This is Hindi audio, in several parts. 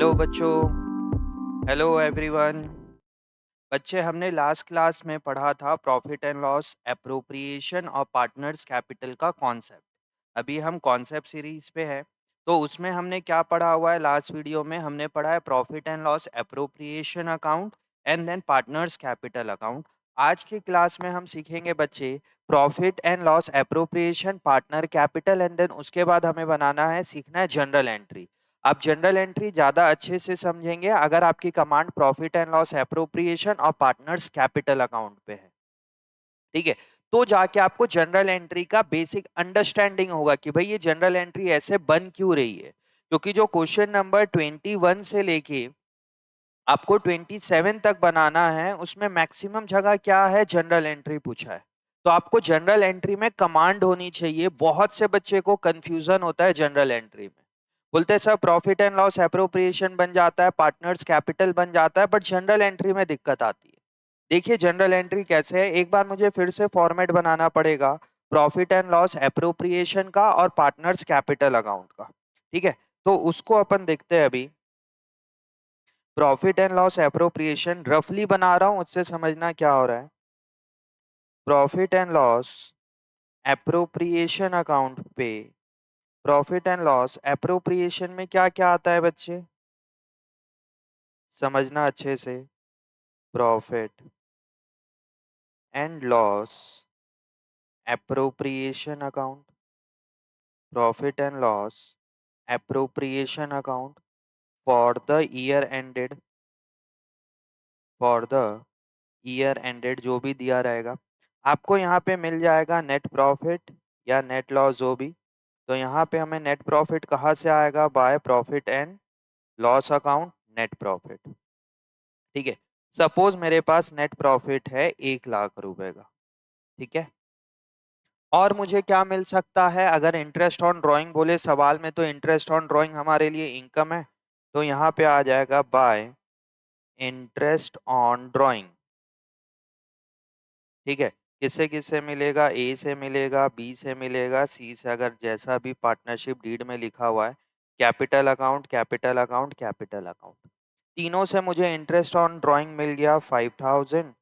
हेलो बच्चों। Hello everyone. बच्चे, हमने लास्ट क्लास में पढ़ा था प्रॉफिट एंड लॉस, एप्रोप्रिएशन और पार्टनर्स कैपिटल का कॉन्सेप्ट। अभी हम कॉन्सेप्ट सीरीज पे है। तो उसमें हमने क्या पढ़ा हुआ है? लास्ट वीडियो में हमने पढ़ा है profit and loss, appropriation account and then partners capital account. आज की क्लास में हम सीखेंगे बच्चे profit and loss, appropriation, partner capital and then उसके बाद हमें बनाना है, सीखना है जनरल एंट्री। आप जनरल एंट्री ज्यादा अच्छे से समझेंगे अगर आपकी command profit and loss, appropriation और पार्टनर्स कैपिटल अकाउंट पे है। ठीक है, तो जाके आपको जनरल एंट्री का बेसिक अंडरस्टैंडिंग होगा कि भाई ये जनरल एंट्री ऐसे बन क्यों रही है। क्योंकि जो क्वेश्चन नंबर 21 से लेके आपको 27 तक बनाना है, उसमें मैक्सिमम जगह क्या है, जनरल एंट्री पूछा है। तो आपको जनरल एंट्री में कमांड होनी चाहिए। बहुत से बच्चे को कंफ्यूजन होता है जनरल एंट्री में, बोलते हैं sir profit and loss, appropriation बन जाता है, पार्टनर्स कैपिटल बन जाता है, बट जनरल एंट्री में दिक्कत आती है। देखिए जनरल एंट्री कैसे है, एक बार मुझे फिर से फॉर्मेट बनाना पड़ेगा प्रॉफिट एंड लॉस, एप्रोप्रिएशन का और पार्टनर्स कैपिटल अकाउंट का। ठीक है, तो उसको अपन देखते हैं अभी। प्रॉफिट एंड लॉस, एप्रोप्रिएशन रफली बना रहा हूं, उससे समझना क्या हो रहा है। Profit and loss, appropriation account पे प्रॉफिट एंड लॉस, एप्रोप्रिएशन में क्या क्या आता है बच्चे, समझना अच्छे से। Profit and loss, appropriation account, profit and loss, appropriation account for the year ended, for the year ended जो भी दिया रहेगा आपको यहाँ पे मिल जाएगा, नेट प्रॉफिट या नेट लॉस जो भी। तो यहाँ पे हमें नेट प्रॉफिट कहाँ से आएगा, by profit and loss account, net profit. ठीक है, सपोज मेरे पास नेट प्रॉफिट है 1 लाख रुपए का। ठीक है, और मुझे क्या मिल सकता है, अगर इंटरेस्ट ऑन ड्राइंग बोले सवाल में, तो इंटरेस्ट ऑन ड्राइंग हमारे लिए इनकम है। तो यहाँ पे आ जाएगा बाय इंटरेस्ट ऑन ड्राइंग। ठीक है, किससे किससे मिलेगा, ए से मिलेगा, बी से मिलेगा, सी से, अगर जैसा भी पार्टनरशिप डीड में लिखा हुआ है, capital account, capital account, capital account. तीनों से मुझे इंटरेस्ट ऑन ड्राइंग मिल गया 5000,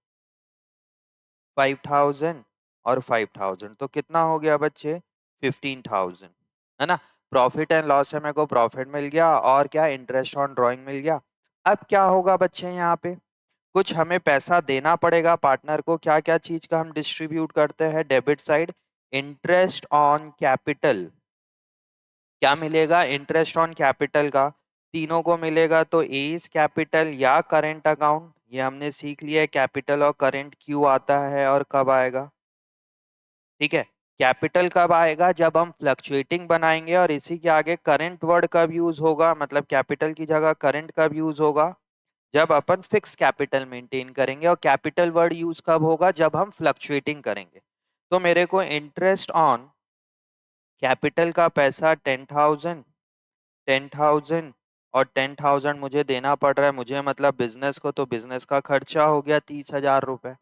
5000 और 5000, तो कितना हो गया बच्चे, 15000, है ना। प्रॉफिट एंड लॉस से मेरे को प्रॉफिट मिल गया और क्या, इंटरेस्ट ऑन ड्राइंग मिल गया। अब क्या होगा बच्चे, यहाँ पे कुछ हमें पैसा देना पड़ेगा पार्टनर को। क्या क्या चीज का हम डिस्ट्रीब्यूट करते हैं, debit side, interest on capital. क्या मिलेगा, इंटरेस्ट ऑन कैपिटल का तीनों को मिलेगा। तो एज कैपिटल या करेंट अकाउंट, ये हमने सीख लिया है कैपिटल और करेंट क्यों आता है और कब आएगा। ठीक है, कैपिटल कब आएगा, जब हम फ्लक्चुएटिंग बनाएंगे, और इसी के आगे करेंट वर्ड कब यूज होगा, मतलब कैपिटल की जगह करेंट कब यूज होगा, जब अपन फिक्स कैपिटल मेंटेन करेंगे। और कैपिटल वर्ड यूज कब होगा, जब हम फ्लक्चुएटिंग करेंगे। तो मेरे को इंटरेस्ट ऑन कैपिटल का पैसा 10,000, 10,000 और 10,000 मुझे देना पड़ रहा है, मुझे मतलब बिजनेस को, तो बिजनेस का खर्चा हो गया 30,000 रुपए।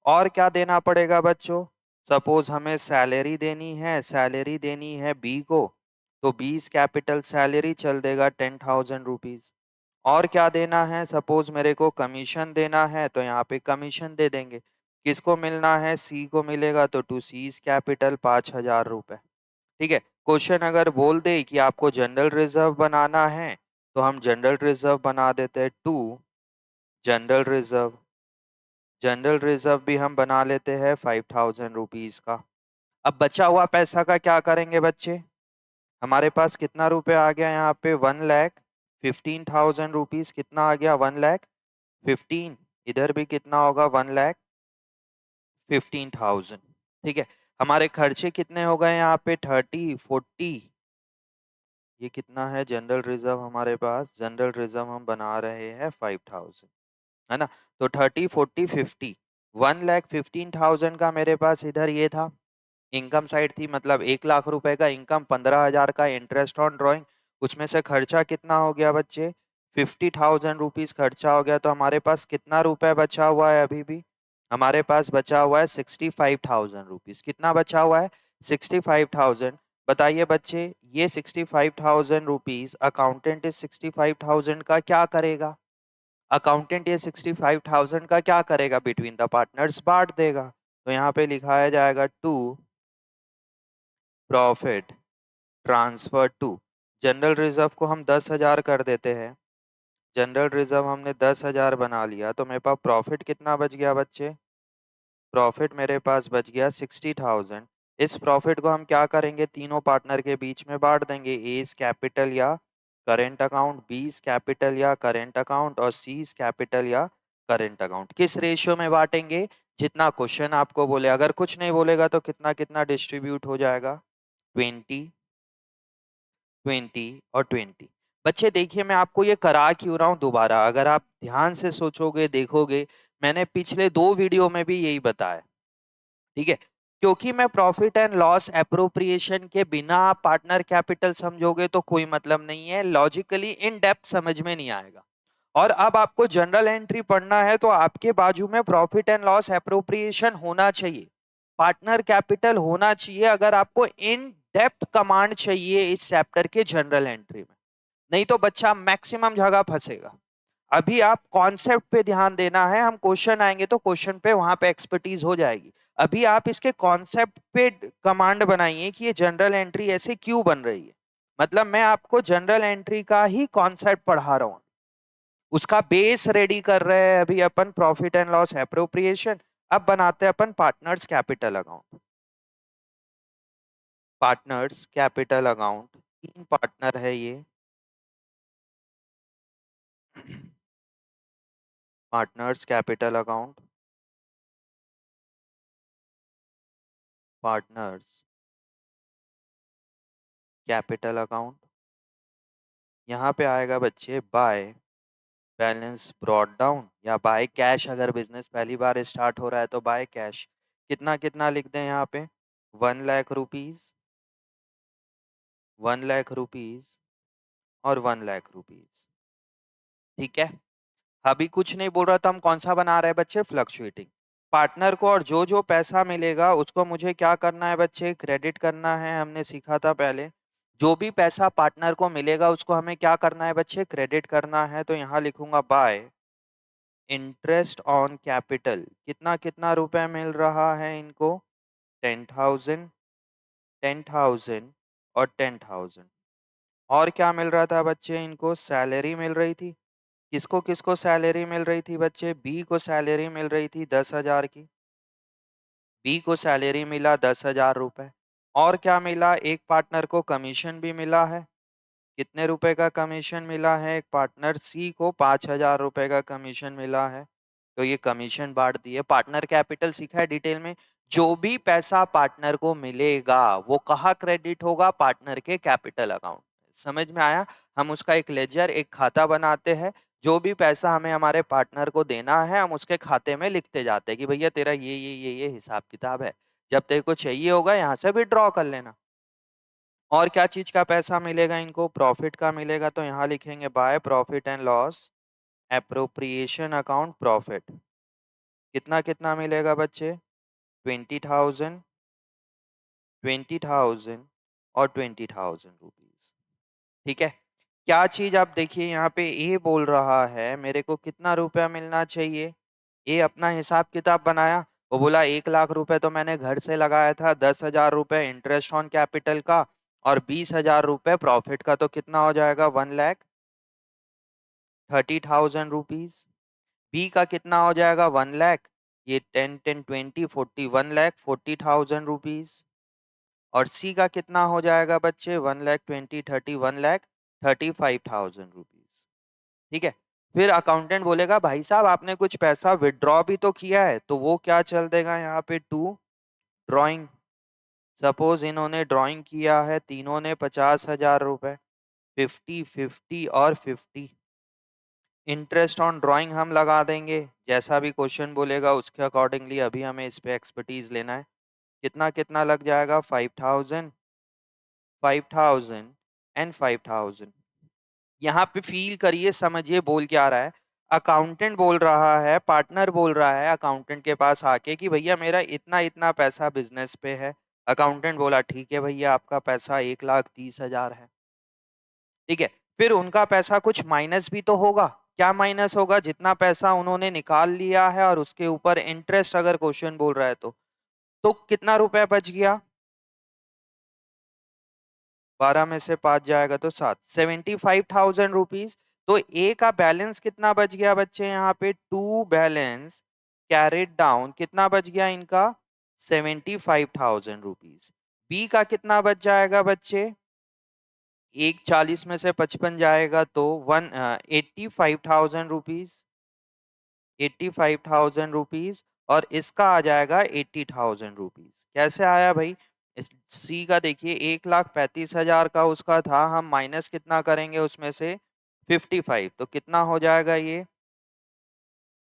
और क्या देना पड़ेगा बच्चों, सपोज हमें सैलरी देनी है, सैलरी देनी है बी को, तो 20 कैपिटल सैलरी चल देगा 10,000 रुपीज। और क्या देना है, सपोज मेरे को कमीशन देना है, तो यहाँ पे कमीशन दे देंगे। किसको मिलना है, सी को मिलेगा, तो टू सीज कैपिटल 5,000 रुपए। ठीक है, क्वेश्चन अगर बोल दे कि आपको जनरल रिजर्व बनाना है, तो हम जनरल रिजर्व बना देते हैं, to general reserve. General reserve भी हम बना लेते हैं 5,000 रुपीज का। अब बचा हुआ पैसा का क्या करेंगे बच्चे, हमारे पास कितना रुपए आ गया यहाँ पे, 1,15,000 रुपीज। कितना आ गया, 1,15,000। इधर भी कितना होगा, 1,15,000। ठीक है, हमारे खर्चे कितने हो गए यहाँ पे, 30, 40। ये कितना है जनरल रिजर्व हमारे पास, जनरल रिजर्व हम बना रहे हैं 5,000, है ना। तो 30, 40, 50, 1,15,000 का मेरे पास इधर ये था, इनकम साइड थी, मतलब 1 लाख रुपए का इनकम, 15,000 का इंटरेस्ट ऑन ड्राइंग। उसमें से खर्चा कितना हो गया बच्चे, 50,000 रुपीज खर्चा हो गया। तो हमारे पास कितना रुपए बचा हुआ है, अभी भी हमारे पास बचा हुआ है 65,000 रुपीज। कितना बचा हुआ है, 65,000। बताइए बच्चे, ये 65,000 रुपीज अकाउंटेंट इस 65,000 का क्या करेगा? अकाउंटेंट ये 65,000 का क्या करेगा? बिटवीन द पार्टनर्स बांट देगा। तो यहाँ पे लिखाया जाएगा to profit transfer to general reserve को हम 10,000 कर देते हैं। जनरल रिजर्व हमने 10,000 बना लिया, तो मेरे पास प्रॉफिट कितना बच गया बच्चे? प्रॉफिट मेरे पास बच गया 60,000। इस प्रॉफिट को हम क्या करेंगे? तीनों पार्टनर के बीच में बांट देंगे। ए इज कैपिटल या current account, B is capital या करेंट अकाउंट और सी इज कैपिटल या करेंट अकाउंट। किस रेशियो में बांटेंगे? जितना क्वेश्चन आपको बोले। अगर कुछ नहीं बोलेगा तो कितना कितना डिस्ट्रीब्यूट हो जाएगा? 20, 20 और 20। बच्चे देखिए, मैं आपको ये करा क्यों रहा हूँ दोबारा, अगर आप ध्यान से सोचोगे देखोगे, मैंने पिछले 2 वीडियो में भी यही बताया, ठीक है? क्योंकि मैं प्रॉफिट एंड लॉस एप्रोप्रिएशन के बिना पार्टनर कैपिटल समझोगे तो कोई मतलब नहीं है, लॉजिकली इन डेप्थ समझ में नहीं आएगा। और अब आपको जनरल एंट्री पढ़ना है तो आपके बाजू में प्रॉफिट एंड लॉस एप्रोप्रिएशन होना चाहिए, पार्टनर कैपिटल होना चाहिए, अगर आपको इन डेप्थ कमांड चाहिए इस चैप्टर के जनरल एंट्री में। नहीं तो बच्चा मैक्सिमम जगह फंसेगा। अभी आप कॉन्सेप्ट पे ध्यान देना है, हम क्वेश्चन आएंगे तो क्वेश्चन पे वहां पे एक्सपर्टीज हो जाएगी। अभी आप इसके कॉन्सेप्ट पे कमांड बनाइए कि ये जनरल एंट्री ऐसे क्यों बन रही है। मतलब मैं आपको जनरल एंट्री का ही कॉन्सेप्ट पढ़ा रहा हूँ, उसका बेस रेडी कर रहे हैं अभी अपन प्रॉफिट एंड लॉस एप्रोप्रिएशन। अब बनाते हैं अपन partners capital account. Partners capital account, 3 partner है ये। Partners capital account, partners capital account. यहाँ पे आएगा बच्चे बाय बैलेंस ब्रॉट डाउन या बाय कैश, अगर बिजनेस पहली बार स्टार्ट हो रहा है तो बाय कैश। कितना कितना लिख दें यहाँ पे? 1,00,000 रुपीज, 1,00,000 रुपीज और 1,00,000 रुपीज। ठीक है, अभी कुछ नहीं बोल रहा था, हम कौन सा बना रहे हैं बच्चे? फ्लक्चुएटिंग। पार्टनर को और जो जो पैसा मिलेगा उसको मुझे क्या करना है बच्चे? क्रेडिट करना है, हमने सीखा था पहले। जो भी पैसा पार्टनर को मिलेगा उसको हमें क्या करना है बच्चे? क्रेडिट करना है। तो यहाँ लिखूंगा बाय इंटरेस्ट ऑन कैपिटल। कितना कितना रुपए मिल रहा है इनको? 10,000, 10,000 और 10,000। और क्या मिल रहा था बच्चे इनको? सैलरी मिल रही थी। किसको किसको सैलरी मिल रही थी बच्चे? बी को सैलरी मिल रही थी 10,000 की। बी को सैलरी मिला 10,000 रुपए। और क्या मिला? एक पार्टनर को कमीशन भी मिला है। कितने रुपए का कमीशन मिला है? एक पार्टनर सी को 5,000 रुपए का कमीशन मिला है। तो ये कमीशन बांट दिए। पार्टनर कैपिटल सीखा है डिटेल में। जो भी पैसा पार्टनर को मिलेगा वो कहाँ क्रेडिट होगा? पार्टनर के कैपिटल अकाउंट। समझ में आया? हम उसका एक लेजर, एक खाता बनाते हैं। जो भी पैसा हमें हमारे पार्टनर को देना है हम उसके खाते में लिखते जाते हैं कि भैया तेरा ये हिसाब किताब है, जब तेरे को चाहिए होगा यहाँ से विड्रॉ कर लेना। और क्या चीज का पैसा मिलेगा इनको? प्रॉफिट का मिलेगा। तो यहाँ लिखेंगे by profit and loss appropriation account profit. कितना कितना मिलेगा बच्चे? 20,000, 20,000 और 20,000 रुपीज। ठीक है, क्या चीज आप देखिए यहाँ पे ए बोल रहा है मेरे को कितना रुपया मिलना चाहिए। ए अपना हिसाब किताब बनाया, वो बोला 1,00,000 रुपए तो मैंने घर से लगाया था, 10,000 रुपए इंटरेस्ट ऑन कैपिटल का और 20,000 रुपए प्रॉफिट का, तो कितना हो जाएगा? 1,30,000 रुपीज। बी का कितना हो जाएगा? 1,00,000। ये 10 10 20 40, 1,40,000 रुपीज। और सी का कितना हो जाएगा बच्चे? 1,20,30 30, 1,35,000 रुपीज। ठीक है, फिर अकाउंटेंट बोलेगा भाई साहब आपने कुछ पैसा विड्रॉ भी तो किया है, तो वो क्या चल देगा यहाँ पे? To drawing. सपोज इन्होंने ड्राइंग किया है तीनों ने 50,000 रुपए, 50 50 और 50। इंटरेस्ट ऑन ड्राइंग हम लगा देंगे, जैसा भी क्वेश्चन बोलेगा उसके अकॉर्डिंगली अभी हमें इस पे एक्सपर्टीज लेना है। कितना कितना लग जाएगा? 5,000, 5,000 एंड 5,000। यहाँ पे फील करिए, समझिए बोल क्या रहा है। अकाउंटेंट बोल रहा है, पार्टनर बोल रहा है अकाउंटेंट के पास आके कि भैया मेरा इतना इतना पैसा बिजनेस पे है। अकाउंटेंट बोला ठीक है भैया, आपका पैसा 1,30,000 है। ठीक है, फिर उनका पैसा कुछ माइनस भी तो होगा। क्या माइनस होगा? जितना पैसा उन्होंने निकाल लिया है और उसके ऊपर इंटरेस्ट अगर क्वेश्चन बोल रहा है तो कितना रुपए बच गया? 12 में से 5 जाएगा तो 7, 75,000 रुपीज। तो ए का बैलेंस कितना बच गया बच्चे? यहाँ पे टू बैलेंस कैरिड डाउन कितना बच गया इनका? 75,000 रुपीज। बी का कितना बच जाएगा बच्चे? एक 40 में से 55 जाएगा तो 85,000 रुपीज, 85,000 रुपीज। और इसका आ जाएगा 80,000 रुपीज। कैसे आया भाई? इस सी का देखिए 1,35,000 का उसका था, हम माइनस कितना करेंगे उसमें से? 55, तो कितना हो जाएगा ये?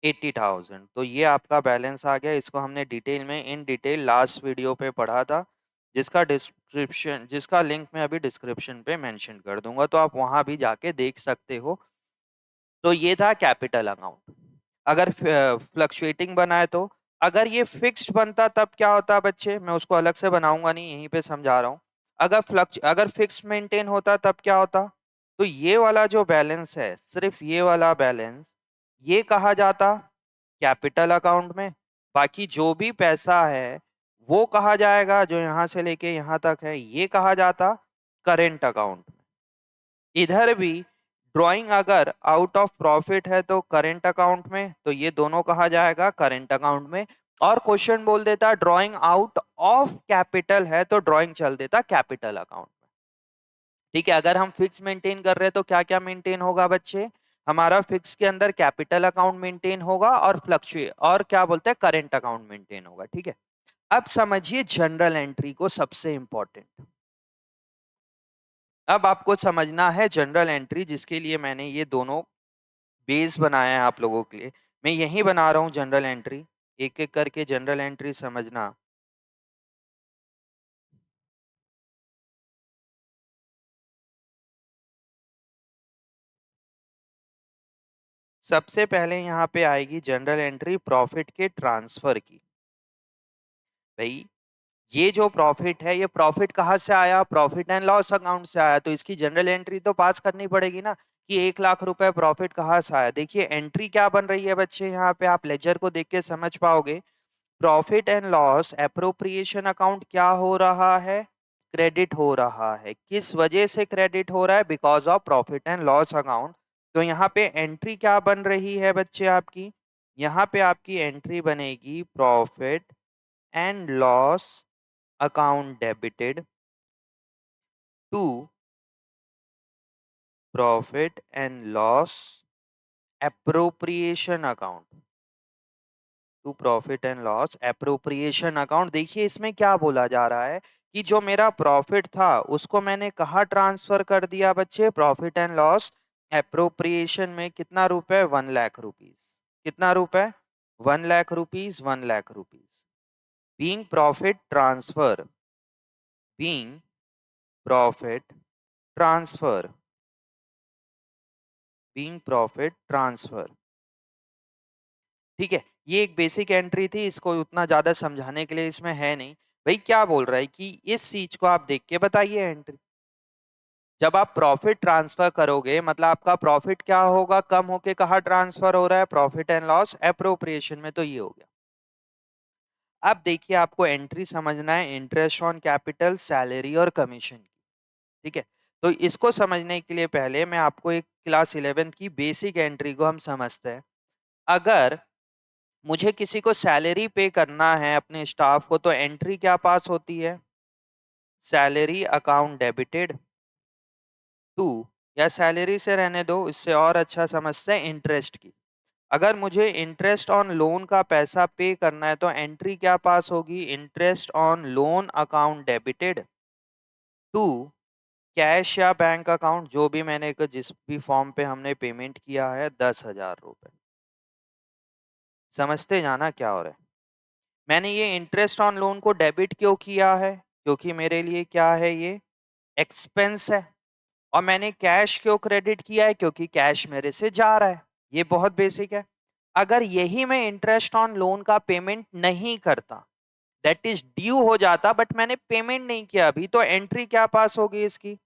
80,000। तो ये आपका बैलेंस आ गया। इसको हमने डिटेल में इन डिटेल लास्ट वीडियो पे पढ़ा था, जिसका लिंक मैं अभी डिस्क्रिप्शन पे मेंशन कर दूंगा, तो आप वहां भी जाके देख सकते हो। तो ये था कैपिटल अकाउंट। अगर फ्लक्चुएटिंग बना है तो, अगर ये फिक्स्ड बनता तब क्या होता बच्चे? मैं उसको अलग से बनाऊंगा नहीं, यहीं पे समझा रहा हूँ। अगर फिक्स्ड मेंटेन होता तब क्या होता? तो ये वाला जो बैलेंस है, सिर्फ ये वाला बैलेंस, ये कहा जाता कैपिटल अकाउंट में। बाकी जो भी पैसा है वो कहा जाएगा, जो यहाँ से लेके यहाँ तक है, ये कहा जाता करेंट अकाउंट में। इधर भी ड्राइंग अगर आउट ऑफ प्रॉफिट है तो करेंट अकाउंट में, तो ये दोनों कहा जाएगा करेंट अकाउंट में। और क्वेश्चन बोल देता ड्राइंग आउट ऑफ कैपिटल है तो ड्राइंग चल देता कैपिटल अकाउंट में। ठीक है, अगर हम फिक्स मेंटेन कर रहे हैं तो क्या क्या मेंटेन होगा बच्चे? हमारा फिक्स के अंदर कैपिटल अकाउंट मेंटेन होगा और फ्लक्चुएट और क्या बोलते हैं करेंट अकाउंट मेंटेन होगा। ठीक है, अब समझिए जनरल एंट्री को, सबसे इंपॉर्टेंट। अब आपको समझना है जनरल एंट्री, जिसके लिए मैंने ये दोनों बेस बनाया है आप लोगों के लिए। मैं यही बना रहा हूँ जनरल एंट्री, एक एक करके जनरल एंट्री समझना। सबसे पहले यहाँ पे आएगी जनरल एंट्री प्रॉफिट के ट्रांसफर की। भाई ये जो प्रॉफिट है, ये प्रॉफिट कहाँ से आया? प्रॉफिट एंड लॉस अकाउंट से आया, तो इसकी जनरल एंट्री तो पास करनी पड़ेगी ना, कि 1,00,000 रुपए प्रॉफिट कहाँ से आया। देखिए एंट्री क्या बन रही है बच्चे, यहाँ पे आप लेजर को देख के समझ पाओगे। Profit and loss appropriation account क्या हो रहा है? क्रेडिट हो रहा है। किस वजह से क्रेडिट हो रहा है? Because of profit and loss account. तो यहाँ पे एंट्री क्या बन रही है बच्चे आपकी? यहाँ पे आपकी एंट्री बनेगी profit and loss account debited to profit and loss appropriation account, to profit and loss appropriation account. देखिए इसमें क्या बोला जा रहा है कि जो मेरा प्रॉफिट था उसको मैंने कहाँ ट्रांसफर कर दिया बच्चे? प्रॉफिट एंड लॉस एप्रोप्रिएशन में। कितना रुपए? 1,00,000 रुपीज। कितना रुपए? 1,00,000 rupees, 1,00,000 rupees. Being profit transfer, being profit transfer, being profit transfer. ठीक है, ये एक बेसिक एंट्री थी, इसको उतना ज्यादा समझाने के लिए इसमें है नहीं। भाई क्या बोल रहा है कि इस चीज को आप देख के बताइए एंट्री। जब आप प्रॉफिट ट्रांसफर करोगे मतलब आपका प्रॉफिट क्या होगा? कम होके कहाँ ट्रांसफर हो रहा है? प्रॉफिट एंड लॉस एप्रोप्रिएशन में, तो ये हो गया। अब देखिए आपको एंट्री समझना है इंटरेस्ट ऑन कैपिटल, सैलरी और कमीशन की। ठीक है, तो इसको समझने के लिए पहले मैं आपको एक क्लास 11 की बेसिक एंट्री को हम समझते हैं। अगर मुझे किसी को सैलरी पे करना है अपने स्टाफ को, तो एंट्री क्या पास होती है? सैलरी अकाउंट डेबिटेड टू, या सैलरी से रहने दो, इससे और अच्छा समझते हैं इंटरेस्ट की। अगर मुझे इंटरेस्ट ऑन लोन का पैसा पे करना है तो एंट्री क्या पास होगी? Interest on loan account debited to cash या बैंक अकाउंट, जो भी मैंने जिस भी फॉर्म पे हमने पेमेंट किया है, 10,000 रुपए। समझते जाना क्या हो रहा है। मैंने ये इंटरेस्ट ऑन लोन को डेबिट क्यों किया है? क्योंकि मेरे लिए क्या है? ये एक्सपेंस है। और मैंने कैश क्यों क्रेडिट किया है? क्योंकि कैश मेरे से जा रहा है। ये बहुत बेसिक है। अगर यही मैं इंटरेस्ट ऑन लोन का पेमेंट नहीं करता दैट इज ड्यू हो जाता, बट मैंने पेमेंट नहीं किया अभी, तो एंट्री क्या पास होगी इसकी?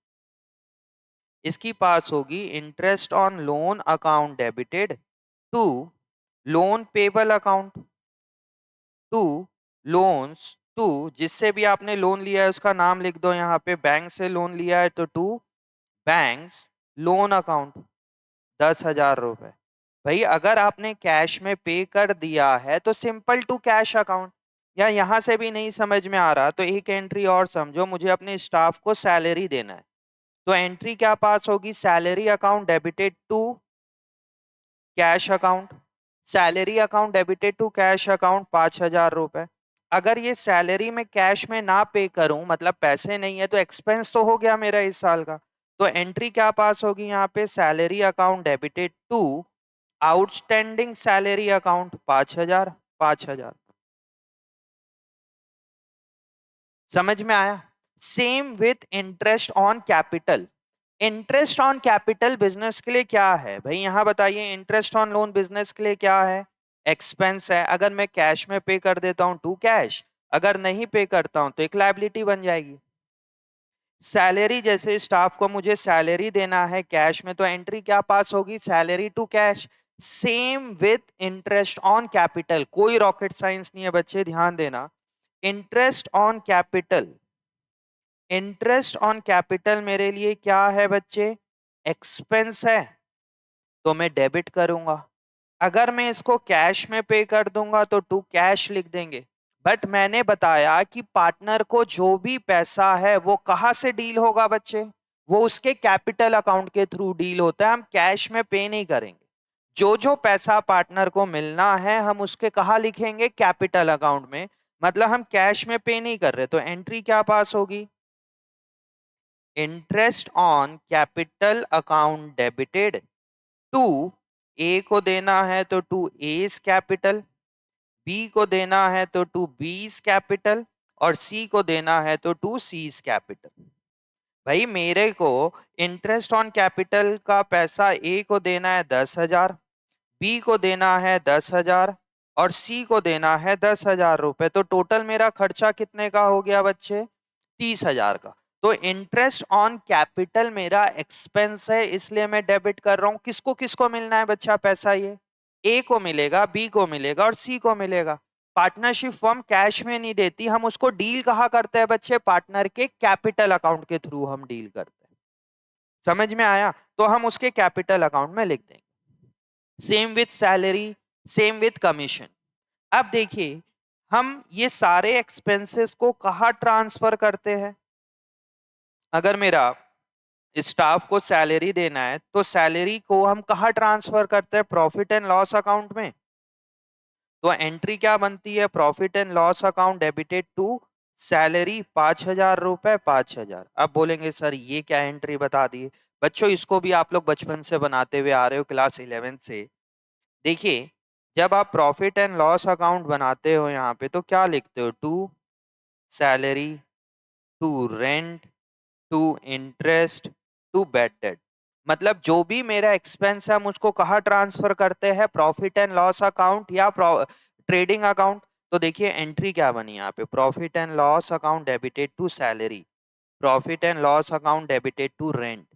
इसकी पास होगी interest on loan account debited to loan payable account to loans to, जिससे भी आपने लोन लिया है उसका नाम लिख दो यहाँ पे, बैंक से लोन लिया है तो टू बैंक्स लोन अकाउंट 10,000 रुपए। भाई अगर आपने कैश में पे कर दिया है तो सिंपल टू कैश अकाउंट, या यहां से भी नहीं समझ में आ रहा तो एक एंट्री और समझो, मुझे अपने स्टाफ को सैलरी देना है, तो एंट्री क्या पास होगी? Salary account debited to cash account, salary account debited to cash account 5,000 रुपए। अगर ये सैलरी में कैश में ना पे करूं, मतलब पैसे नहीं है, तो एक्सपेंस तो हो गया मेरा इस साल का, तो एंट्री क्या पास होगी यहाँ पे? Salary account debited to outstanding salary account 5,000, 5,000। समझ में आया? Same with interest on capital. Interest on capital business के लिए क्या है भाई, यहां बताइए। इंटरेस्ट ऑन लोन बिजनेस के लिए क्या है? एक्सपेंस है। अगर मैं कैश में पे कर देता हूं टू कैश, अगर नहीं पे करता हूं तो एक लायबिलिटी बन जाएगी। सैलरी, जैसे स्टाफ को मुझे सैलरी देना है कैश में, तो एंट्री क्या पास होगी? Salary to cash. Same with interest on capital, कोई रॉकेट साइंस नहीं है बच्चे, ध्यान देना। Interest on capital, interest on capital मेरे लिए क्या है बच्चे? एक्सपेंस है, तो मैं डेबिट करूंगा। अगर मैं इसको कैश में पे कर दूंगा तो टू कैश लिख देंगे। बट मैंने बताया कि पार्टनर को जो भी पैसा है वो कहां से डील होगा बच्चे? वो उसके कैपिटल अकाउंट के थ्रू डील होता है, हम कैश में पे नहीं करेंगे। जो जो पैसा पार्टनर को मिलना है हम उसके कहा लिखेंगे? कैपिटल अकाउंट में, मतलब हम कैश में पे नहीं कर रहे, तो एंट्री क्या पास होगी? Interest on capital account debited to, A को देना है तो टू एस कैपिटल, बी को देना है तो टू बीस कैपिटल, और सी को देना है तो टू सीज कैपिटल। भाई मेरे को इंटरेस्ट ऑन कैपिटल का पैसा ए को देना है 10,000, बी को देना है 10,000, और सी को देना है 10,000 रुपए, तो टोटल मेरा खर्चा कितने का हो गया बच्चे? 30,000 का। तो इंटरेस्ट ऑन कैपिटल मेरा एक्सपेंस है, इसलिए मैं डेबिट कर रहा हूं। किसको किसको मिलना है बच्चा पैसा? ये ए को मिलेगा, बी को मिलेगा और सी को मिलेगा। पार्टनरशिप फर्म कैश में नहीं देती, हम उसको डील कहाँ करते हैं बच्चे? पार्टनर के कैपिटल अकाउंट के थ्रू हम डील करते हैं। समझ में आया? तो हम उसके कैपिटल अकाउंट में लिख देंगे। Same with salary, same with commission. अब देखिए हम ये सारे एक्सपेंसेस को कहाँ ट्रांसफर करते हैं? अगर मेरा स्टाफ को सैलरी देना है तो सैलरी को हम कहाँ ट्रांसफर करते हैं? प्रॉफिट एंड लॉस अकाउंट में। तो एंट्री क्या बनती है? Profit and loss account debited to salary 5,000 रुपए, 5,000। अब बोलेंगे सर ये क्या एंट्री बता दी? बच्चों इसको भी आप लोग बचपन से बनाते हुए आ रहे हो, क्लास 11 से। देखिए जब आप प्रॉफिट एंड लॉस अकाउंट बनाते हो यहाँ पे, तो क्या लिखते हो? To salary, to rent, to interest, to bad debt. मतलब जो भी मेरा एक्सपेंस है हम उसको कहाँ ट्रांसफर करते हैं? प्रॉफिट एंड लॉस अकाउंट या ट्रेडिंग अकाउंट। तो देखिए एंट्री क्या बनी यहाँ पे? Profit and loss account debited to salary, profit and loss account debited to rent.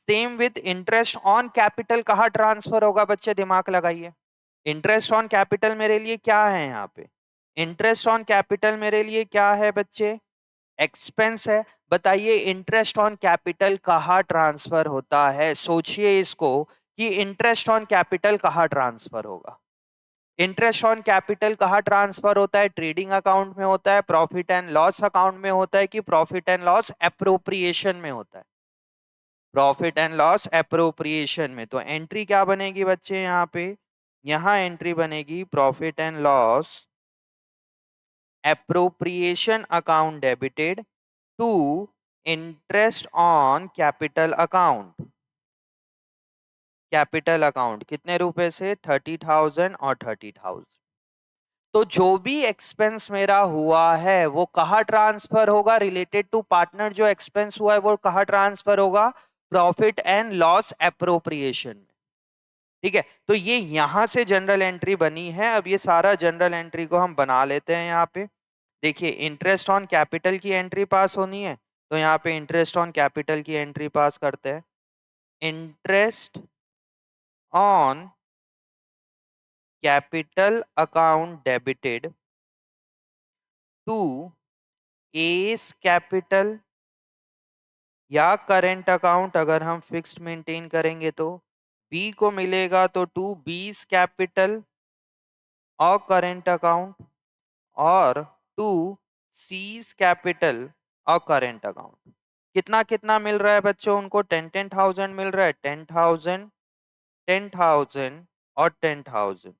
Same with interest on capital कहाँ ट्रांसफर होगा बच्चे? दिमाग लगाइए। इंटरेस्ट ऑन कैपिटल मेरे लिए क्या है यहाँ पे? इंटरेस्ट ऑन कैपिटल मेरे लिए क्या है बच्चे? एक्सपेंस है। बताइए इंटरेस्ट ऑन कैपिटल कहाँ ट्रांसफर होता है? सोचिए इसको कि इंटरेस्ट ऑन कैपिटल कहाँ ट्रांसफर होगा। इंटरेस्ट ऑन कैपिटल कहाँ ट्रांसफर होता है? ट्रेडिंग अकाउंट में होता है, प्रॉफिट एंड लॉस अकाउंट में होता है, कि प्रॉफिट एंड लॉस एप्रोप्रिएशन में होता है? प्रॉफिट एंड लॉस एप्रोप्रिएशन में। तो एंट्री क्या बनेगी बच्चे यहाँ पे? यहाँ एंट्री बनेगी profit and loss appropriation account debited to interest on capital account. Capital account कितने रुपए से? 30,000 और 30,000। तो जो भी एक्सपेंस मेरा हुआ है वो कहाँ ट्रांसफर होगा? रिलेटेड टू पार्टनर जो एक्सपेंस हुआ है वो कहाँ ट्रांसफर होगा? प्रॉफिट एंड लॉस एप्रोप्रिएशन में। ठीक है, तो ये यहां से जनरल एंट्री बनी है। अब ये सारा जनरल एंट्री को हम बना लेते हैं यहाँ पे। देखिए इंटरेस्ट ऑन कैपिटल की एंट्री पास होनी है, तो यहाँ पे इंटरेस्ट ऑन कैपिटल की एंट्री पास करते हैं। Interest on capital account debited to S capital या करेंट अकाउंट, अगर हम फिक्स्ड मेंटेन करेंगे तो बी को मिलेगा तो टू बीस कैपिटल और करेंट अकाउंट, और टू सीज कैपिटल और करेंट अकाउंट। कितना कितना मिल रहा है बच्चों उनको? 10,000 मिल रहा है, 10,000, 10,000 और 10,000।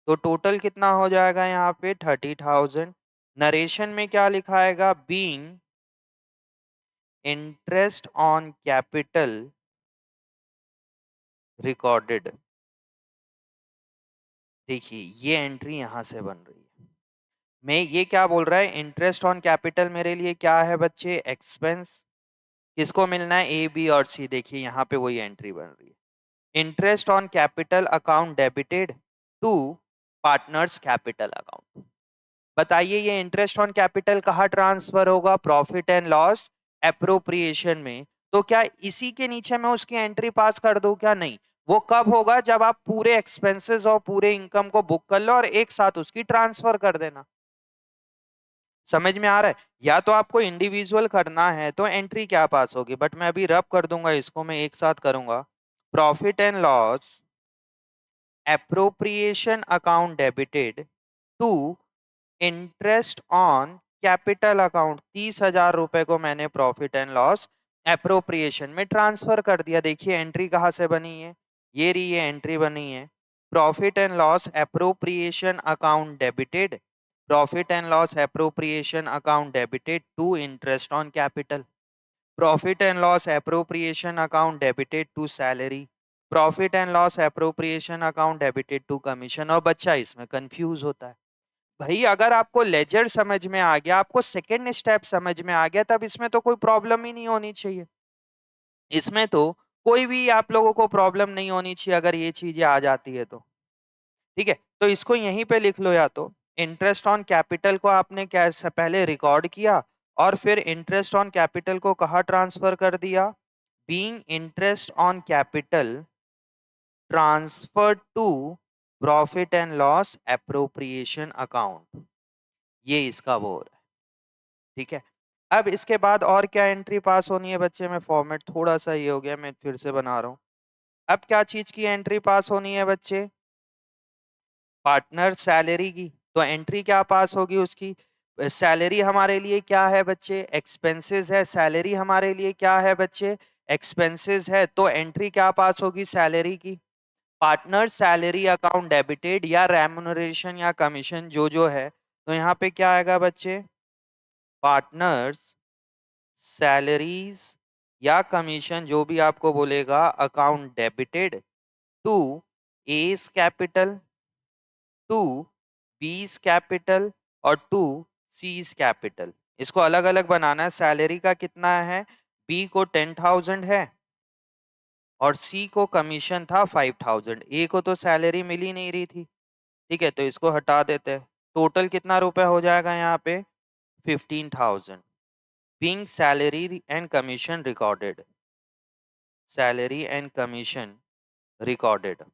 तो टोटल कितना हो जाएगा यहाँ पे? 30,000। नरेशन में क्या लिखाएगा? Being interest on capital recorded. देखिए ये एंट्री यहां से बन रही है। मैं ये क्या बोल रहा है? इंटरेस्ट ऑन कैपिटल मेरे लिए क्या है बच्चे? एक्सपेंस। किसको मिलना है? ए, बी और सी। देखिए यहाँ पे वही एंट्री बन रही है। Interest on capital account debited to partners capital account. बताइए ये इंटरेस्ट ऑन कैपिटल कहाँ ट्रांसफर होगा? प्रॉफिट एंड लॉस एप्रोप्रिएशन में। तो क्या इसी के नीचे मैं उसकी एंट्री पास कर दूं क्या? नहीं। वो कब होगा? जब आप पूरे एक्सपेंसेस और पूरे इनकम को बुक कर लो और एक साथ उसकी ट्रांसफर कर देना। समझ में आ रहा है? या तो आपको इंडिविजुअल करना है तो एंट्री क्या पास होगी, बट मैं अभी रब कर दूंगा, इसको मैं एक साथ करूंगा। Profit and loss appropriation account debited to interest on capital account. 30,000 रुपए को मैंने प्रॉफिट एंड लॉस एप्रोप्रिएशन में ट्रांसफर कर दिया। देखिए एंट्री कहाँ से बनी है? ये रही है एंट्री बनी है। Profit and loss appropriation account debited, profit and loss appropriation account debited to interest on capital, profit and loss appropriation account debited to salary, profit and loss appropriation account debited to commission. और बच्चा इसमें कंफ्यूज होता है। भाई अगर आपको लेजर समझ में आ गया, आपको सेकेंड स्टेप समझ में आ गया, तब इसमें तो कोई प्रॉब्लम ही नहीं होनी चाहिए। इसमें तो कोई भी आप लोगों को प्रॉब्लम नहीं होनी चाहिए अगर ये चीजें आ जाती है तो। ठीक है, तो इसको यहीं पे लिख लो। या तो इंटरेस्ट ऑन कैपिटल को आपने कैसे पहले रिकॉर्ड किया और फिर इंटरेस्ट ऑन कैपिटल को कहाँ ट्रांसफर कर दिया? Being interest on capital transfer to profit and loss appropriation account. ये इसका वो है। ठीक है, अब इसके बाद और क्या एंट्री पास होनी है बच्चे? में फॉर्मेट थोड़ा सा ये हो गया, मैं फिर से बना रहा हूं। अब क्या चीज की एंट्री पास होनी है बच्चे? पार्टनर सैलरी की। तो एंट्री क्या पास होगी उसकी? सैलरी हमारे लिए क्या है बच्चे? एक्सपेंसेस है। सैलरी हमारे लिए क्या है बच्चे? एक्सपेंसेस है। तो एंट्री क्या पास होगी सैलरी की? पार्टनर सैलरी अकाउंट डेबिटेड या रेम्युनरेशन या कमीशन जो जो है। तो यहाँ पे क्या आएगा बच्चे? पार्टनर्स सैलरीज या कमीशन जो भी आपको बोलेगा account debited to S capital, to B's capital और टू सीज कैपिटल। इसको अलग अलग बनाना है। सैलरी का कितना है? बी को 10,000 है और सी को कमीशन था 5,000। ए को तो सैलरी मिल ही नहीं रही थी। ठीक है, तो इसको हटा देते हैं। टोटल कितना रुपए हो जाएगा यहाँ पे? 15,000। Being salary and commission recorded, salary and commission recorded.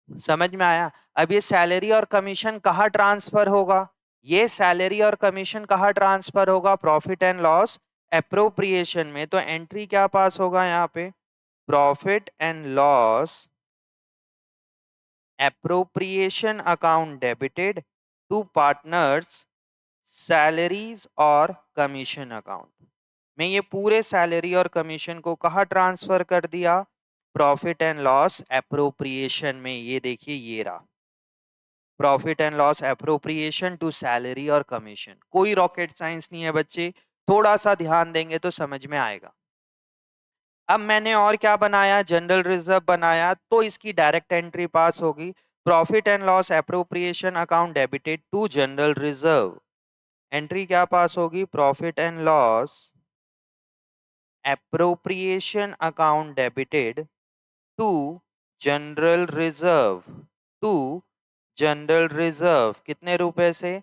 समझ में आया? अब ये सैलरी और कमीशन कहाँ ट्रांसफर होगा? ये सैलरी और कमीशन कहाँ ट्रांसफर होगा? प्रॉफिट एंड लॉस एप्रोप्रिएशन में। तो एंट्री क्या पास होगा यहाँ पे? Profit and loss appropriation account debited to partners salaries और कमीशन अकाउंट। मैं ये पूरे सैलरी और कमीशन को कहाँ ट्रांसफर कर दिया? प्रॉफिट एंड लॉस एप्रोप्रिएशन में। ये देखिए ये रहा, profit and loss appropriation to salary और कमीशन। कोई रॉकेट साइंस नहीं है बच्चे, थोड़ा सा ध्यान देंगे तो समझ में आएगा। अब मैंने और क्या बनाया? जनरल रिजर्व बनाया, तो इसकी डायरेक्ट एंट्री पास होगी। Profit and loss appropriation account debited to general reserve. Entry क्या पास होगी? Profit and loss appropriation account debited to general reserve, to general reserve. कितने रुपए से?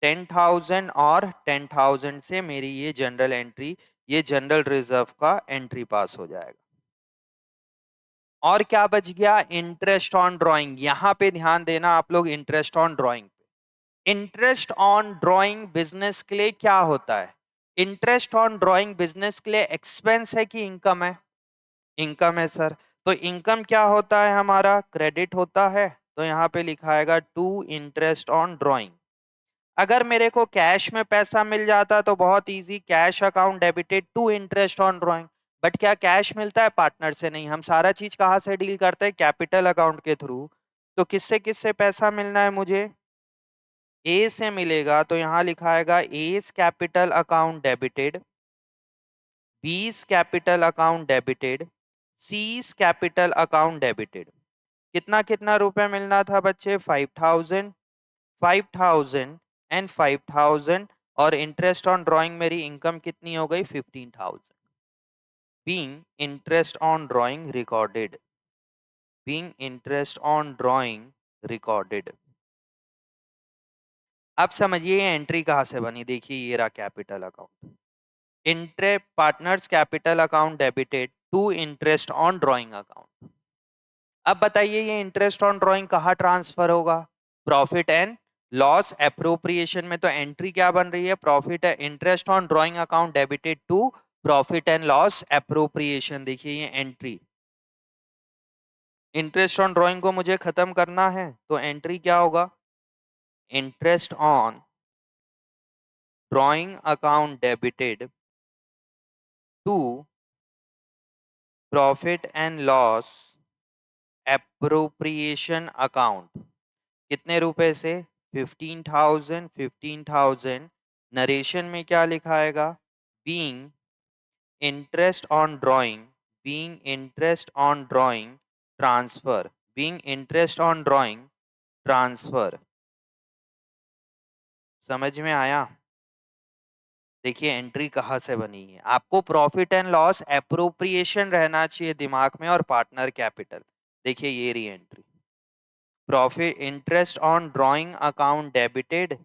10,000 और 10,000 से मेरी ये जनरल एंट्री, ये जनरल रिजर्व का एंट्री पास हो जाएगा। और क्या बच गया? Interest on drawing. यहां पे ध्यान देना आप लोग, interest on drawing. Interest on drawing business के लिए क्या होता है? इंटरेस्ट ऑन ड्राइंग बिजनेस के लिए एक्सपेंस है कि इनकम है? इनकम है सर। तो इनकम क्या होता है हमारा? क्रेडिट होता है। तो यहाँ पे लिखा आएगा टू इंटरेस्ट ऑन ड्राइंग। अगर मेरे को कैश में पैसा मिल जाता तो बहुत easy, cash account debited to interest on drawing. But क्या कैश मिलता है? पार्टनर से नहीं। हम सारा चीज कहाँ से डील करते हैं? कैपिटल अकाउंट के थ्रू। तो किससे किससे पैसा मिलना है मुझे? ए से मिलेगा। तो यहाँ लिखा आएगा A's capital account debited, B's capital account debited, C's capital account debited. कितना कितना रुपए मिलना था बच्चे? 5,000, 5,000 एंड 5,000। और इंटरेस्ट ऑन ड्राइंग मेरी इनकम कितनी हो गई? 15,000। Being interest on drawing recorded, being interest on drawing recorded. अब समझिए एंट्री कहाँ से बनी। देखिए ये रहा कैपिटल अकाउंट, इंट्रे partners capital account debited to interest on drawing account. अब बताइए ये इंटरेस्ट ऑन ड्राइंग कहाँ ट्रांसफर होगा? प्रॉफिट एंड लॉस एप्रोप्रिएशन में। तो एंट्री क्या बन रही है? प्रॉफिट है, interest on drawing account debited to profit and loss appropriation. देखिए ये एंट्री, इंटरेस्ट ऑन ड्राइंग को मुझे खत्म करना है तो एंट्री क्या होगा? Interest on drawing account debited to profit and loss appropriation account. कितने रुपए से? 15,000, 15,000। नरेशन में क्या लिखा आएगा? Being interest on drawing, being interest on drawing transfer, being interest on drawing transfer. समझ में आया? देखिए एंट्री कहाँ से बनी है। आपको प्रॉफिट एंड लॉस एप्रोप्रिएशन रहना चाहिए दिमाग में और पार्टनर कैपिटल। देखिए ये रही entry, profit interest on drawing account debited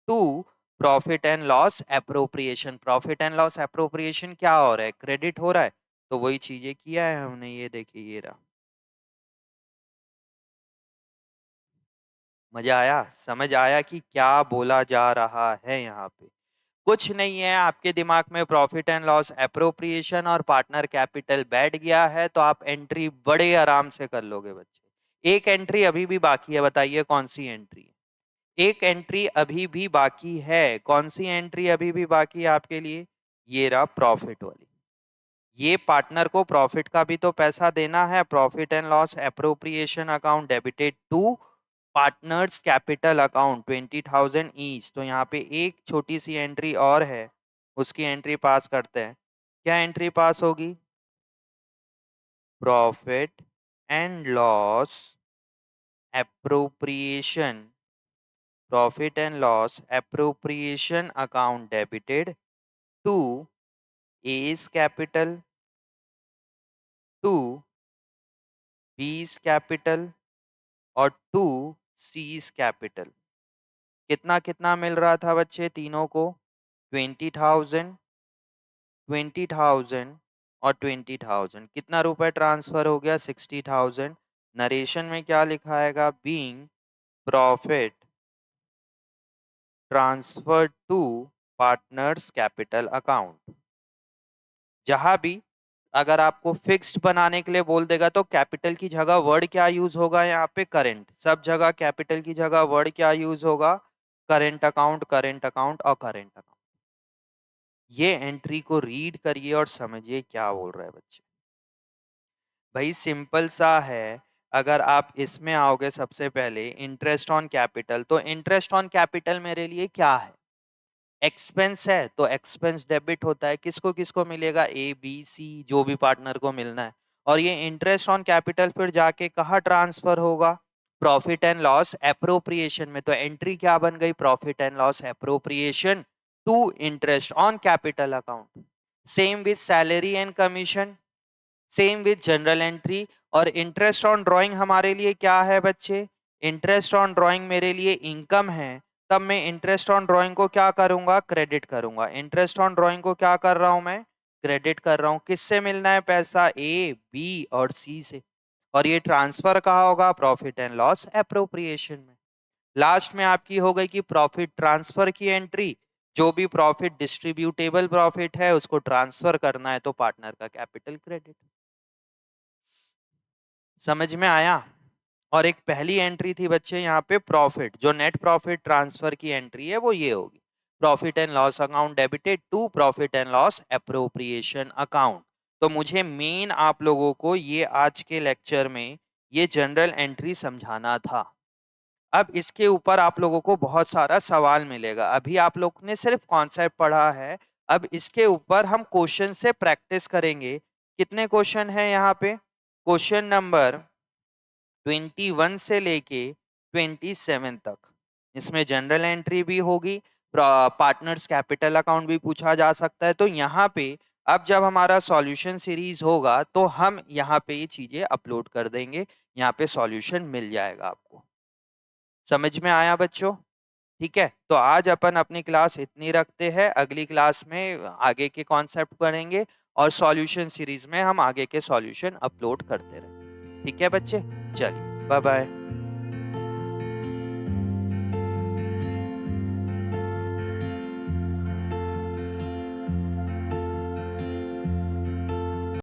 to profit and loss appropriation. Profit and loss appropriation क्या हो रहा है? क्रेडिट हो रहा है। तो वही चीजें किया है हमने। ये देखिए ये रहा। मजा आया? समझ आया कि क्या बोला जा रहा है यहाँ पे? कुछ नहीं है, आपके दिमाग में प्रॉफिट एंड लॉस एप्रोप्रिएशन और पार्टनर कैपिटल बैठ गया है तो आप एंट्री बड़े आराम से कर लोगे बच्चे। एक एंट्री अभी भी बाकी है, बताइए कौन सी एंट्री? एक एंट्री अभी भी बाकी है। कौन सी एंट्री अभी भी बाकी है आपके लिए? ये रहा प्रॉफिट वाली। ये पार्टनर को प्रॉफिट का भी तो पैसा देना है। Profit and loss appropriation account debited to partners capital account 20,000 each. तो यहाँ पे एक छोटी सी एंट्री और है, उसकी एंट्री पास करते हैं। क्या एंट्री पास होगी? Profit and loss appropriation, profit and loss appropriation account debited to S capital, to B's capital और टू सीज कैपिटल। कितना कितना मिल रहा था बच्चे तीनों को? 20,000, 20,000 और 20,000। कितना रुपए ट्रांसफर हो गया? 60,000। नरेशन में क्या लिखा आएगा? Being profit transfer to partners capital account. जहां भी अगर आपको फिक्स्ड बनाने के लिए बोल देगा तो कैपिटल की जगह वर्ड क्या यूज होगा? यहाँ पे करेंट। सब जगह कैपिटल की जगह वर्ड क्या यूज होगा? करेंट अकाउंट, करेंट अकाउंट और करेंट अकाउंट। ये एंट्री को रीड करिए और समझिए क्या बोल रहा है बच्चे। भाई सिंपल सा है। अगर आप इसमें आओगे सबसे पहले इंटरेस्ट ऑन कैपिटल, तो इंटरेस्ट ऑन कैपिटल मेरे लिए क्या है? एक्सपेंस है। तो एक्सपेंस डेबिट होता है। किसको किसको मिलेगा? ए बी सी, जो भी पार्टनर को मिलना है। और ये इंटरेस्ट ऑन कैपिटल फिर जाके कहाँ ट्रांसफर होगा? प्रॉफिट एंड लॉस एप्रोप्रिएशन में। तो एंट्री क्या बन गई? Profit and loss appropriation to interest on capital account. Same with salary and commission, same with general entry. और इंटरेस्ट ऑन ड्राइंग हमारे लिए क्या है बच्चे? इंटरेस्ट ऑन ड्राइंग मेरे लिए इनकम है। तब मैं इंटरेस्ट ऑन ड्राइंग को क्या करूंगा, क्रेडिट करूंगा। इंटरेस्ट ऑन ड्राइंग को क्या कर रहा हूं मैं, क्रेडिट कर रहा हूं। किससे मिलना है पैसा, ए, बी और सी से। और ये ट्रांसफर कहाँ होगा, प्रॉफिट एंड लॉस एप्रोप्रिएशन में। लास्ट में आपकी हो गई कि प्रॉफिट ट्रांसफर की एंट्री, जो भी प्रॉफिट डिस्ट्रीब्यूटेबल प्रॉफिट है उसको ट्रांसफर करना है तो पार्टनर का कैपिटल क्रेडिट। समझ में आया। और एक पहली एंट्री थी बच्चे यहाँ पे प्रॉफिट, जो नेट प्रॉफिट ट्रांसफर की एंट्री है वो ये होगी, profit and loss account debited to profit and loss appropriation account. तो मुझे मेन आप लोगों को ये आज के लेक्चर में ये जनरल एंट्री समझाना था। अब इसके ऊपर आप लोगों को बहुत सारा सवाल मिलेगा। अभी आप लोग ने सिर्फ कॉन्सेप्ट पढ़ा है, अब इसके ऊपर हम क्वेश्चन से प्रैक्टिस करेंगे। कितने क्वेश्चन है यहाँ पे, क्वेश्चन नंबर 21 से लेके 27 तक। इसमें जनरल एंट्री भी होगी, पार्टनर्स कैपिटल अकाउंट भी पूछा जा सकता है। तो यहाँ पे अब जब हमारा सॉल्यूशन सीरीज होगा तो हम यहाँ पे ये चीजें अपलोड कर देंगे, यहाँ पे सॉल्यूशन मिल जाएगा आपको। समझ में आया बच्चों, ठीक है। तो आज अपन अपनी क्लास इतनी रखते हैं, अगली क्लास में आगे के कॉन्सेप्ट पढ़ेंगे और सॉल्यूशन सीरीज में हम आगे के सॉल्यूशन अपलोड करते रहें। ठीक है बच्चे, चलिए बाय बाय।